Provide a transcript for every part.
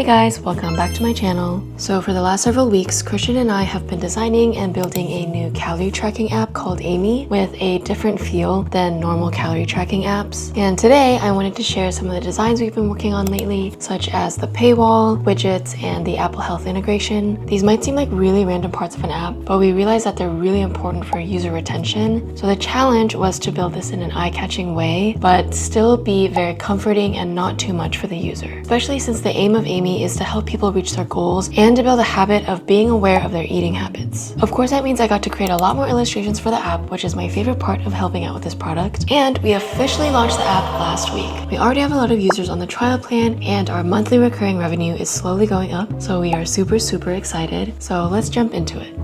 Hey guys, welcome back to my channel. So for the last several weeks, Christian and I have been designing and building a new calorie tracking app called Amy with a different feel than normal calorie tracking apps. And today I wanted to share some of the designs we've been working on lately, such as the paywall, widgets, and the Apple Health integration. These might seem like really random parts of an app, but we realized that they're really important for user retention. So the challenge was to build this in an eye-catching way, but still be very comforting and not too much for the user, especially since the aim of Amy is to help people reach their goals and to build a habit of being aware of their eating habits. Of course, that means I got to create a lot more illustrations for the app, which is my favorite part of helping out with this product. And we officially launched the app last week. We already have a lot of users on the trial plan, and our monthly recurring revenue is slowly going up, so we are super excited. So let's jump into it.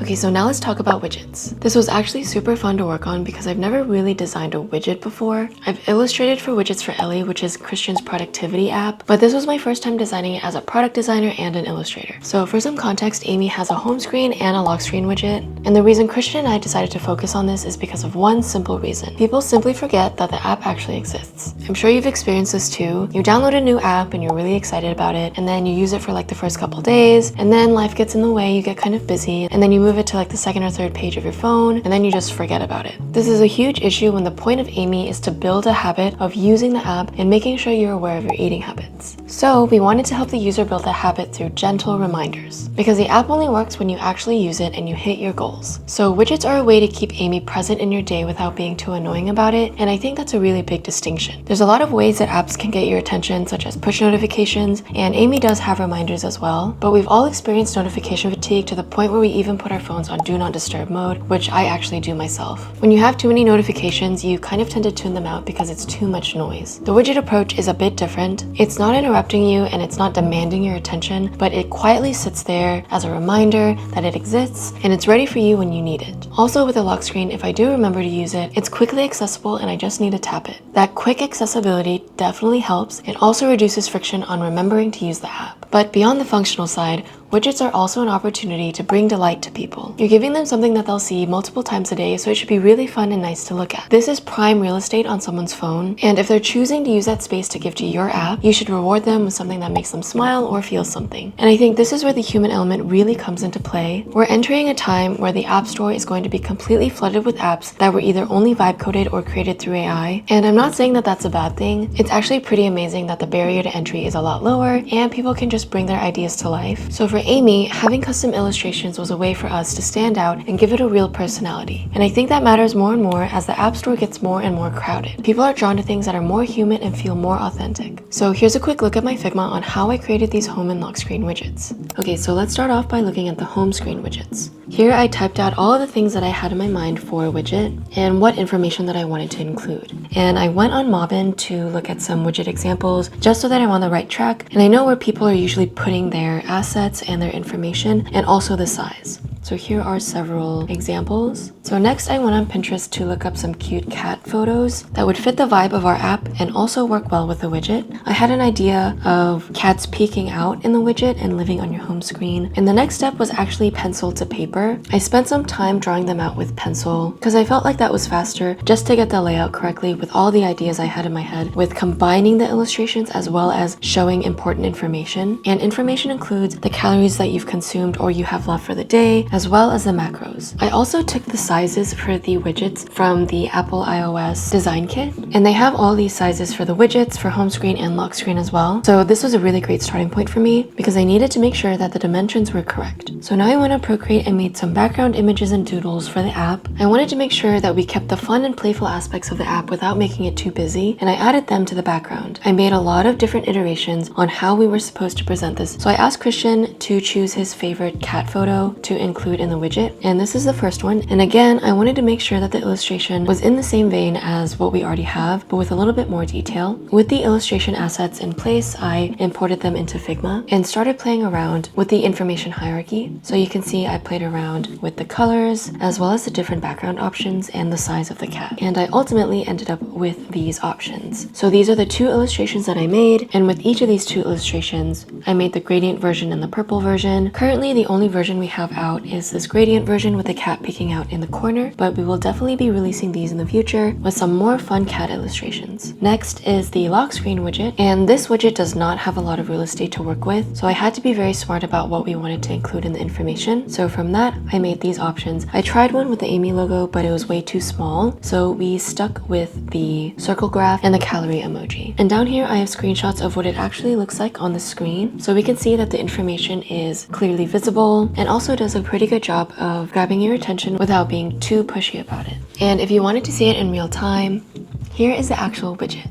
Okay, so now let's talk about widgets. This was actually super fun to work on because I've never really designed a widget before. I've illustrated for Widgets for Ellie, which is Christian's productivity app, but this was my first time designing it as a product designer and an illustrator. So for some context, Amy has a home screen and a lock screen widget, and the reason Christian and I decided to focus on this is because of one simple reason. People simply forget that the app actually exists. I'm sure you've experienced this too. You download a new app and you're really excited about it, and then you use it for like the first couple days, and then life gets in the way, you get kind of busy, and then you move it to like the second or third page of your phone, and then you just forget about it. This is a huge issue when the point of Amy is to build a habit of using the app and making sure you're aware of your eating habits. So we wanted to help the user build a habit through gentle reminders, because the app only works when you actually use it and you hit your goals. So widgets are a way to keep Amy present in your day without being too annoying about it, and I think that's a really big distinction. There's a lot of ways that apps can get your attention, such as push notifications, and Amy does have reminders as well, but we've all experienced notification fatigue to the point where we even put our phones on do not disturb mode, which I actually do myself. When you have too many notifications, you kind of tend to tune them out because it's too much noise. The widget approach is a bit different. It's not interrupting you and it's not demanding your attention, but it quietly sits there as a reminder that it exists and it's ready for you when you need it. Also with the lock screen, if I do remember to use it, it's quickly accessible and I just need to tap it. That quick accessibility definitely helps. It also reduces friction on remembering to use the app. But beyond the functional side, widgets are also an opportunity to bring delight to people. You're giving them something that they'll see multiple times a day, so it should be really fun and nice to look at. This is prime real estate on someone's phone, and if they're choosing to use that space to give to your app, you should reward them with something that makes them smile or feel something. And I think this is where the human element really comes into play. We're entering a time where the App Store is going to be completely flooded with apps that were either only vibe coded or created through AI, and I'm not saying that that's a bad thing. It's actually pretty amazing that the barrier to entry is a lot lower, and people can just bring their ideas to life. So for Amy, having custom illustrations was a way for us to stand out and give it a real personality. And I think that matters more and more as the App Store gets more and more crowded. People are drawn to things that are more human and feel more authentic. So here's a quick look at my Figma on how I created these home and lock screen widgets. Okay, so let's start off by looking at the home screen widgets. Here I typed out all of the things that I had in my mind for a widget and what information that I wanted to include. And I went on Mobbin to look at some widget examples just so that I'm on the right track and I know where people are usually putting their assets and their information and also the size. So here are several examples. So next I went on Pinterest to look up some cute cat photos that would fit the vibe of our app and also work well with the widget. I had an idea of cats peeking out in the widget and living on your home screen. And the next step was actually pencil to paper. I spent some time drawing them out with pencil because I felt like that was faster just to get the layout correctly with all the ideas I had in my head, with combining the illustrations as well as showing important information. And information includes the calories that you've consumed or you have left for the day, as well as the macros. I also took the sizes for the widgets from the Apple iOS design kit, and they have all these sizes for the widgets, for home screen and lock screen as well. So this was a really great starting point for me because I needed to make sure that the dimensions were correct. So now I went on Procreate and made some background images and doodles for the app. I wanted to make sure that we kept the fun and playful aspects of the app without making it too busy, and I added them to the background. I made a lot of different iterations on how we were supposed to present this. So I asked Christian to choose his favorite cat photo to include in the widget, and this is the first one. And again, I wanted to make sure that the illustration was in the same vein as what we already have, but with a little bit more detail. With the illustration assets in place, I imported them into Figma and started playing around with the information hierarchy. So you can see I played around with the colors as well as the different background options and the size of the cat. And I ultimately ended up with these options. So these are the two illustrations that I made, and with each of these two illustrations, I made the gradient version and the purple version. Currently, the only version we have out is this gradient version with the cat peeking out in the corner, but we will definitely be releasing these in the future with some more fun cat illustrations. Next is the lock screen widget, and this widget does not have a lot of real estate to work with, so I had to be very smart about what we wanted to include in the information. So from that, I made these options. I tried one with the Amy logo, but it was way too small, so we stuck with the circle graph and the calorie emoji. And down here, I have screenshots of what it actually looks like on the screen, so we can see that the information is clearly visible and also does a pretty good job of grabbing your attention without being too pushy about it. And if you wanted to see it in real time, here is the actual widget.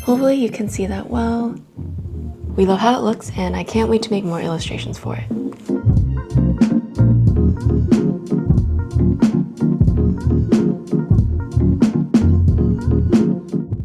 Hopefully you can see that well. We love how it looks, and I can't wait to make more illustrations for it.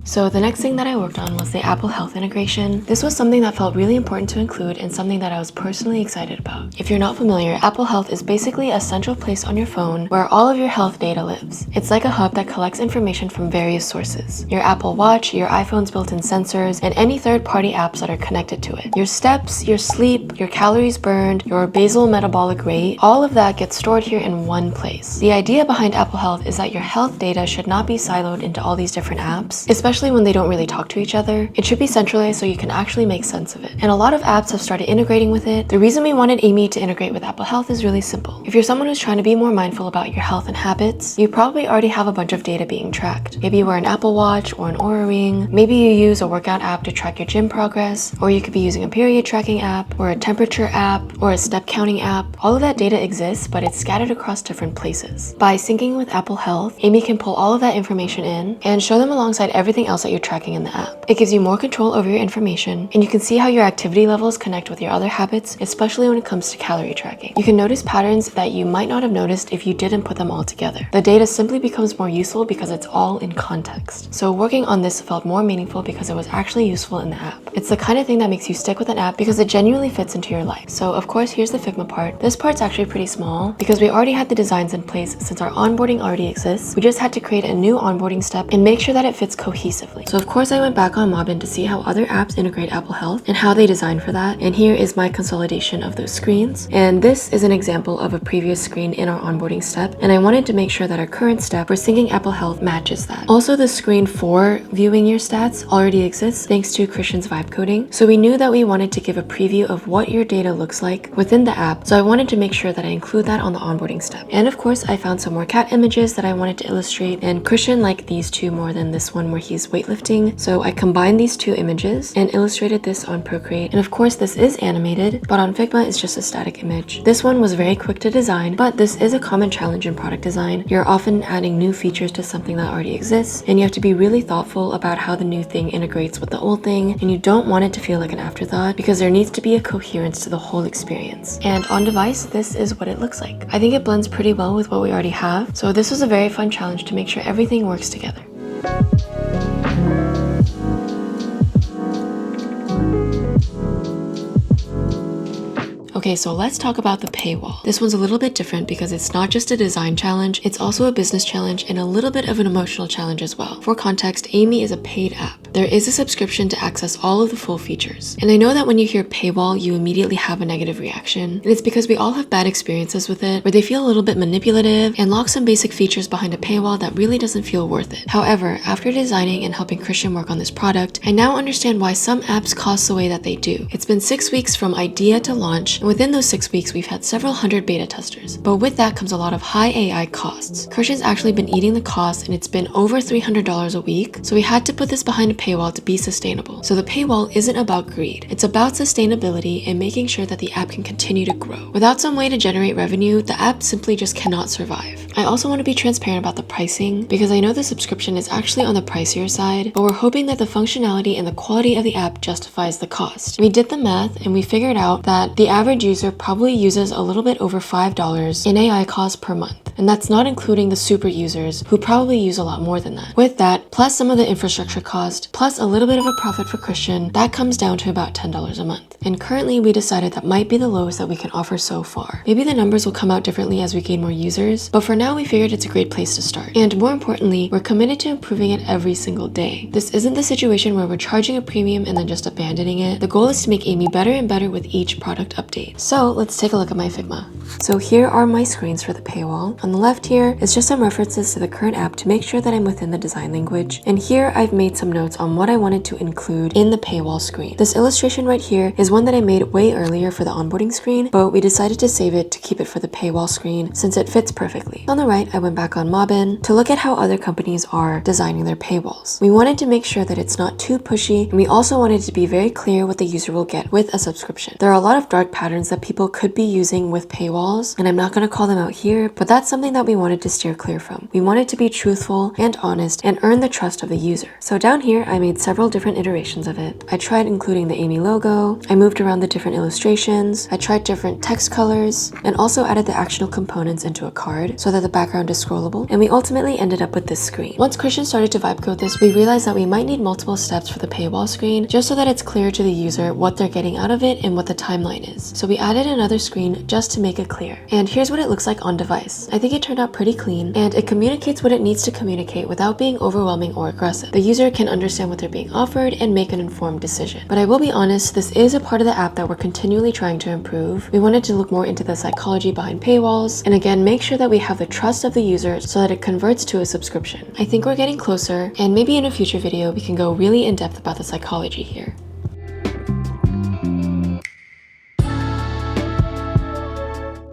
So the next thing that I worked on was the Apple Health integration. This was something that felt really important to include and something that I was personally excited about. If you're not familiar, Apple Health is basically a central place on your phone where all of your health data lives. It's like a hub that collects information from various sources. Your Apple Watch, your iPhone's built-in sensors, and any third-party apps that are connected to it. Your steps, your sleep, your calories burned, your basal metabolic rate, all of that gets stored here in one place. The idea behind Apple Health is that your health data should not be siloed into all these different apps, especially when they don't really talk to each other. It should be centralized so you can actually make sense of it. And a lot of apps have started integrating with it. The reason we wanted Amy to integrate with Apple Health is really simple. If you're someone who's trying to be more mindful about your health and habits, you probably already have a bunch of data being tracked. Maybe you wear an Apple Watch or an Oura Ring. Maybe you use a workout app to track your gym progress, or you could be using a period tracking app, or a temperature app, or a step counting app. All of that data exists, but it's scattered across different places. By syncing with Apple Health, Amy can pull all of that information in and show them alongside everything else that you're tracking in the app. It gives you more control over your information, and you can see how your activity levels connect with your other habits, especially when it comes to calorie tracking. You can notice patterns that you might not have noticed if you didn't put them all together. The data simply becomes more useful because it's all in context. So working on this felt more meaningful because it was actually useful in the app. It's the kind of thing that makes you stick with an app because it genuinely fits into your life. So of course, here's the Figma part. This part's actually pretty small because we already had the designs in place since our onboarding already exists. We just had to create a new onboarding step and make sure that it fits cohesively. So of course, I went back on Mobbin to see how other apps integrate Apple Health and how they design for that. And here is my consolidation of those screens. And this is an example of a previous screen in our onboarding step. And I wanted to make sure that our current step for syncing Apple Health matches that. Also, the screen for viewing your stats already exists thanks to Christian's vibe coding. So we knew that we wanted to give a preview of what your data looks like within the app. So I wanted to make sure that I include that on the onboarding step. And of course, I found some more cat images that I wanted to illustrate. And Christian liked these two more than this one where he's weightlifting. So I combined these two images and illustrated this on Procreate. And of course, this is animated, but on Figma, it's just a static image. This one was very quick to design, but this is a common challenge in product design. You're often adding new features to something that already exists, and you have to be really thoughtful about how the new thing integrates with the old thing, and you don't want it to feel like an afterthought because there needs to be a coherence to the whole experience. And on device, this is what it looks like. I think it blends pretty well with what we already have, so this was a very fun challenge to make sure everything works together. Okay, so let's talk about the paywall. This one's a little bit different because it's not just a design challenge, it's also a business challenge and a little bit of an emotional challenge as well. For context, Amy is a paid app. There is a subscription to access all of the full features. And I know that when you hear paywall, you immediately have a negative reaction. And it's because we all have bad experiences with it, where they feel a little bit manipulative and lock some basic features behind a paywall that really doesn't feel worth it. However, after designing and helping Christian work on this product, I now understand why some apps cost the way that they do. It's been 6 weeks from idea to launch, and within those 6 weeks, we've had several hundred beta testers. But with that comes a lot of high AI costs. Christian's actually been eating the cost, and it's been over $300 a week, so we had to put this behind a paywall to be sustainable. So the paywall isn't about greed. It's about sustainability and making sure that the app can continue to grow. Without some way to generate revenue, the app simply just cannot survive. I also want to be transparent about the pricing because I know the subscription is actually on the pricier side, but we're hoping that the functionality and the quality of the app justifies the cost. We did the math and we figured out that the average user probably uses a little bit over $5 in AI costs per month. And that's not including the super users who probably use a lot more than that. With that, plus some of the infrastructure cost, plus a little bit of a profit for Christian, that comes down to about $10 a month. And currently we decided that might be the lowest that we can offer so far. Maybe the numbers will come out differently as we gain more users, but for now we figured it's a great place to start. And more importantly, we're committed to improving it every single day. This isn't the situation where we're charging a premium and then just abandoning it. The goal is to make Amy better and better with each product update. create. So let's take a look at my Figma. So here are my screens for the paywall. On the left here is just some references to the current app to make sure that I'm within the design language. And here I've made some notes on what I wanted to include in the paywall screen. This illustration right here is one that I made way earlier for the onboarding screen, but we decided to save it to keep it for the paywall screen since it fits perfectly. On the right, I went back on Mobbin to look at how other companies are designing their paywalls. We wanted to make sure that it's not too pushy, and we also wanted to be very clear what the user will get with a subscription. There are a lot of dark patterns that people could be using with paywalls, and I'm not going to call them out here, but that's something that we wanted to steer clear from. We wanted to be truthful and honest and earn the trust of the user. So down here, I made several different iterations of it. I tried including the Amy logo, I moved around the different illustrations, I tried different text colors, and also added the actionable components into a card so that the background is scrollable, and we ultimately ended up with this screen. Once Christian started to vibe code this, we realized that we might need multiple steps for the paywall screen just so that it's clear to the user what they're getting out of it and what the timeline is. So we added another screen just to make it clear. And here's what it looks like on device. I think it turned out pretty clean, and it communicates what it needs to communicate without being overwhelming or aggressive. The user can understand what they're being offered and make an informed decision. But I will be honest, this is a part of the app that we're continually trying to improve. We wanted to look more into the psychology behind paywalls, and again, make sure that we have the trust of the user so that it converts to a subscription. I think we're getting closer, and maybe in a future video, we can go really in depth about the psychology here.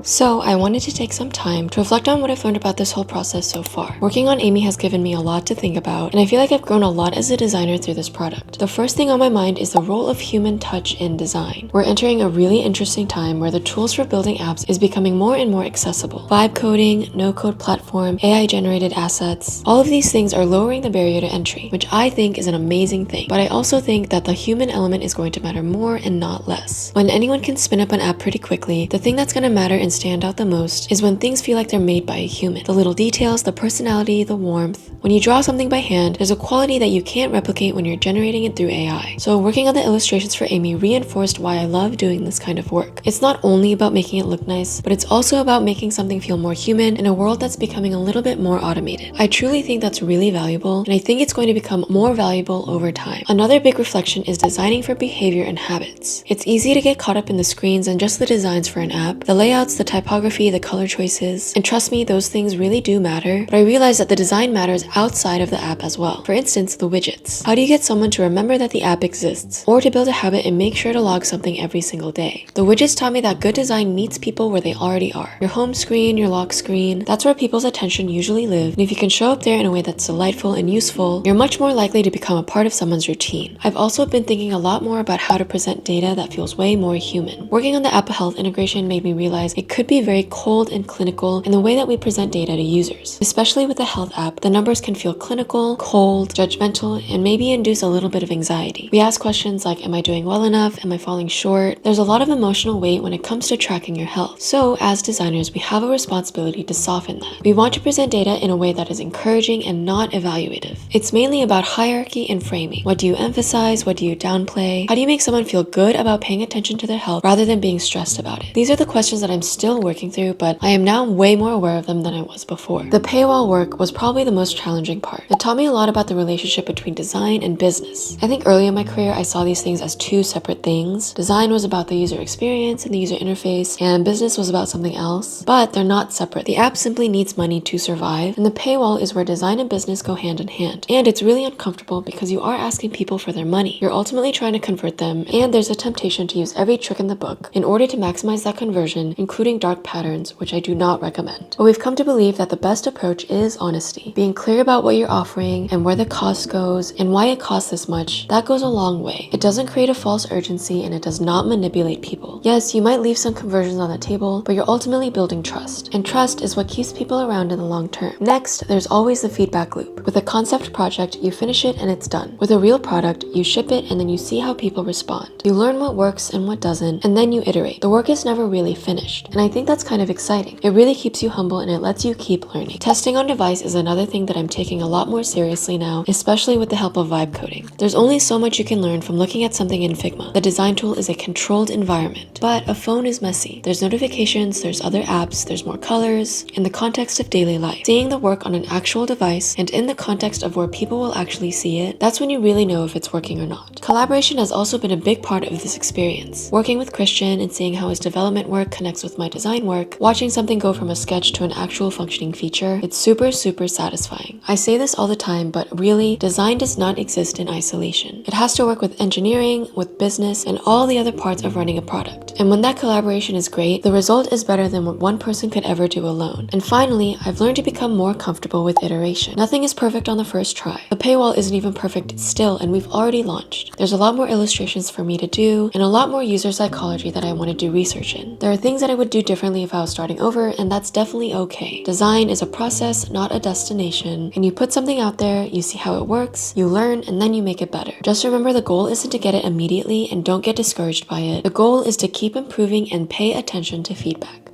So I wanted to take some time to reflect on what I've learned about this whole process so far. Working on Amy has given me a lot to think about, and I feel like I've grown a lot as a designer through this product. The first thing on my mind is the role of human touch in design. We're entering a really interesting time where the tools for building apps is becoming more and more accessible. Vibe coding, no-code platform, AI-generated assets, all of these things are lowering the barrier to entry, which I think is an amazing thing. But I also think that the human element is going to matter more and not less. When anyone can spin up an app pretty quickly, the thing that's going to matter and stand out the most is when things feel like they're made by a human. The little details, the personality, the warmth. When you draw something by hand, there's a quality that you can't replicate when you're generating it through AI. So working on the illustrations for Amy reinforced why I love doing this kind of work. It's not only about making it look nice, but it's also about making something feel more human in a world that's becoming a little bit more automated. I truly think that's really valuable, and I think it's going to become more valuable over time. Another big reflection is designing for behavior and habits. It's easy to get caught up in the screens and just the designs for an app, the layouts, the typography, the color choices, and trust me, those things really do matter, but I realize that the design matters outside of the app as well. For instance, the widgets. How do you get someone to remember that the app exists, or to build a habit and make sure to log something every single day? The widgets taught me that good design meets people where they already are. Your home screen, your lock screen, that's where people's attention usually live, and if you can show up there in a way that's delightful and useful, you're much more likely to become a part of someone's routine. I've also been thinking a lot more about how to present data that feels way more human. Working on the Apple Health integration made me realize it could be very cold and clinical in the way that we present data to users. Especially with the health app, the numbers can feel clinical, cold, judgmental, and maybe induce a little bit of anxiety. We ask questions like, am I doing well enough? Am I falling short? There's a lot of emotional weight when it comes to tracking your health. So as designers, we have a responsibility to soften that. We want to present data in a way that is encouraging and not evaluative. It's mainly about hierarchy and framing. What do you emphasize? What do you downplay? How do you make someone feel good about paying attention to their health rather than being stressed about it? These are the questions that I'm still working through, but I am now way more aware of them than I was before. The paywall work was probably the most challenging part. It taught me a lot about the relationship between design and business. I think early in my career, I saw these things as two separate things. Design was about the user experience and the user interface, and business was about something else, but they're not separate. The app simply needs money to survive, and the paywall is where design and business go hand in hand. And it's really uncomfortable because you are asking people for their money. You're ultimately trying to convert them, and there's a temptation to use every trick in the book in order to maximize that conversion, including dark patterns, which I do not recommend. But we've come to believe that the best approach is honesty. Being clear about what you're offering and where the cost goes and why it costs this much, that goes a long way. It doesn't create a false urgency, and it does not manipulate people. Yes, you might leave some conversions on the table, but you're ultimately building trust. And trust is what keeps people around in the long term. Next, there's always the feedback loop. With a concept project, you finish it and it's done. With a real product, you ship it and then you see how people respond. You learn what works and what doesn't, and then you iterate. The work is never really finished. And I think that's kind of exciting. It really keeps you humble and it lets you keep learning. Testing on device is another thing that I'm taking a lot more seriously now, especially with the help of vibe coding. There's only so much you can learn from looking at something in Figma. The design tool is a controlled environment, but a phone is messy. There's notifications, there's other apps, there's more colors. In the context of daily life, seeing the work on an actual device and in the context of where people will actually see it, that's when you really know if it's working or not. Collaboration has also been a big part of this experience. Working with Christian and seeing how his development work connects with my design work, watching something go from a sketch to an actual functioning feature, it's super satisfying. I say this all the time, but really, design does not exist in isolation. It has to work with engineering, with business, and all the other parts of running a product. And when that collaboration is great, the result is better than what one person could ever do alone. And finally, I've learned to become more comfortable with iteration. Nothing is perfect on the first try. The paywall isn't even perfect still, and we've already launched. There's a lot more illustrations for me to do, and a lot more user psychology that I want to do research in. There are things that I would do differently if I was starting over, and that's definitely okay. Design is a process, not a destination, and you put something out there, you see how it works, you learn, and then you make it better. Just remember, the goal isn't to get it immediately, and don't get discouraged by it. The goal is to keep improving and pay attention to feedback.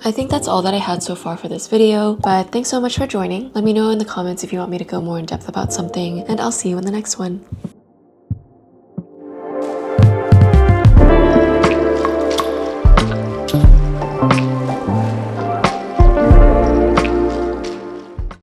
I think that's all that I had so far for this video, but thanks so much for joining. Let me know in the comments if you want me to go more in depth about something, and I'll see you in the next one.